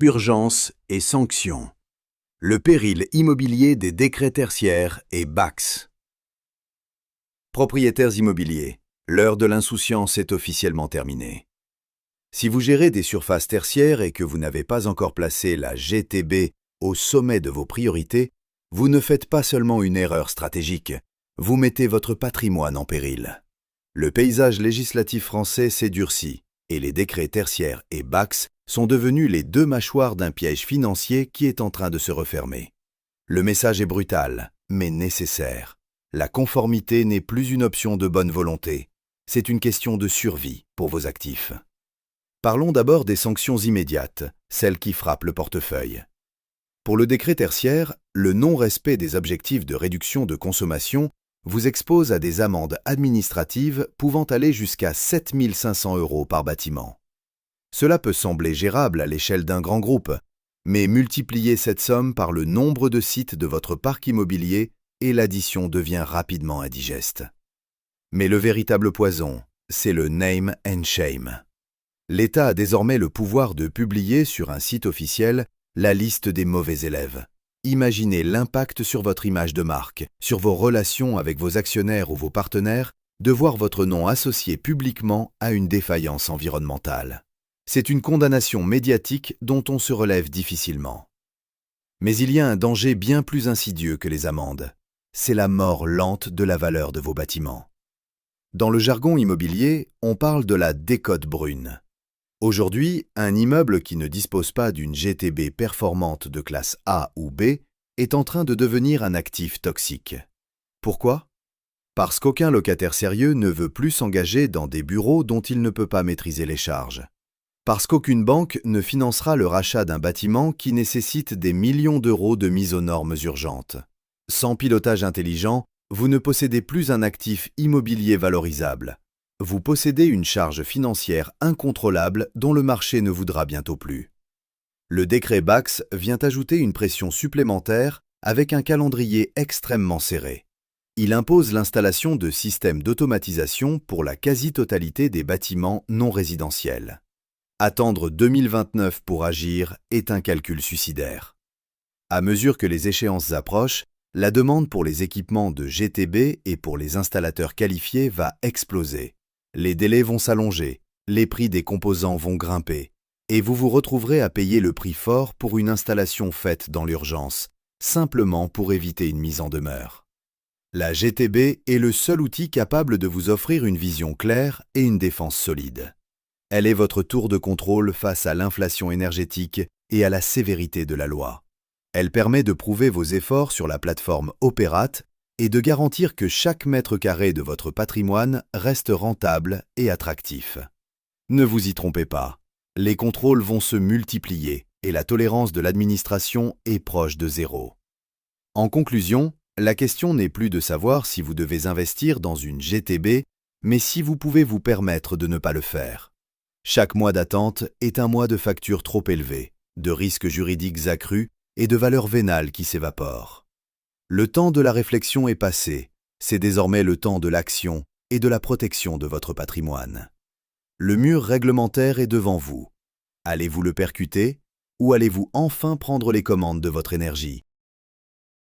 Urgence et sanctions. Le péril immobilier des décrets tertiaires et BACS. Propriétaires immobiliers, l'heure de l'insouciance est officiellement terminée. Si vous gérez des surfaces tertiaires et que vous n'avez pas encore placé la GTB au sommet de vos priorités, vous ne faites pas seulement une erreur stratégique, vous mettez votre patrimoine en péril. Le paysage législatif français s'est durci et les décrets tertiaires et BACS sont devenus les deux mâchoires d'un piège financier qui est en train de se refermer. Le message est brutal, mais nécessaire. La conformité n'est plus une option de bonne volonté, c'est une question de survie pour vos actifs. Parlons d'abord des sanctions immédiates, celles qui frappent le portefeuille. Pour le décret tertiaire, le non-respect des objectifs de réduction de consommation vous expose à des amendes administratives pouvant aller jusqu'à 7 500 € par bâtiment. Cela peut sembler gérable à l'échelle d'un grand groupe, mais multipliez cette somme par le nombre de sites de votre parc immobilier et l'addition devient rapidement indigeste. Mais le véritable poison, c'est le name and shame. L'État a désormais le pouvoir de publier sur un site officiel la liste des mauvais élèves. Imaginez l'impact sur votre image de marque, sur vos relations avec vos actionnaires ou vos partenaires, de voir votre nom associé publiquement à une défaillance environnementale. C'est une condamnation médiatique dont on se relève difficilement. Mais il y a un danger bien plus insidieux que les amendes. C'est la mort lente de la valeur de vos bâtiments. Dans le jargon immobilier, on parle de la décote brune. Aujourd'hui, un immeuble qui ne dispose pas d'une GTB performante de classe A ou B est en train de devenir un actif toxique. Pourquoi ? Parce qu'aucun locataire sérieux ne veut plus s'engager dans des bureaux dont il ne peut pas maîtriser les charges. Parce qu'aucune banque ne financera le rachat d'un bâtiment qui nécessite des millions d'euros de mise aux normes urgentes. Sans pilotage intelligent, vous ne possédez plus un actif immobilier valorisable. Vous possédez une charge financière incontrôlable dont le marché ne voudra bientôt plus. Le décret BACS vient ajouter une pression supplémentaire avec un calendrier extrêmement serré. Il impose l'installation de systèmes d'automatisation pour la quasi-totalité des bâtiments non résidentiels. Attendre 2029 pour agir est un calcul suicidaire. À mesure que les échéances approchent, la demande pour les équipements de GTB et pour les installateurs qualifiés va exploser. Les délais vont s'allonger, les prix des composants vont grimper, et vous vous retrouverez à payer le prix fort pour une installation faite dans l'urgence, simplement pour éviter une mise en demeure. La GTB est le seul outil capable de vous offrir une vision claire et une défense solide. Elle est votre tour de contrôle face à l'inflation énergétique et à la sévérité de la loi. Elle permet de prouver vos efforts sur la plateforme Opérate et de garantir que chaque mètre carré de votre patrimoine reste rentable et attractif. Ne vous y trompez pas, les contrôles vont se multiplier et la tolérance de l'administration est proche de zéro. En conclusion, la question n'est plus de savoir si vous devez investir dans une GTB, mais si vous pouvez vous permettre de ne pas le faire. Chaque mois d'attente est un mois de factures trop élevées, de risques juridiques accrus et de valeurs vénales qui s'évaporent. Le temps de la réflexion est passé, c'est désormais le temps de l'action et de la protection de votre patrimoine. Le mur réglementaire est devant vous. Allez-vous le percuter ou allez-vous enfin prendre les commandes de votre énergie,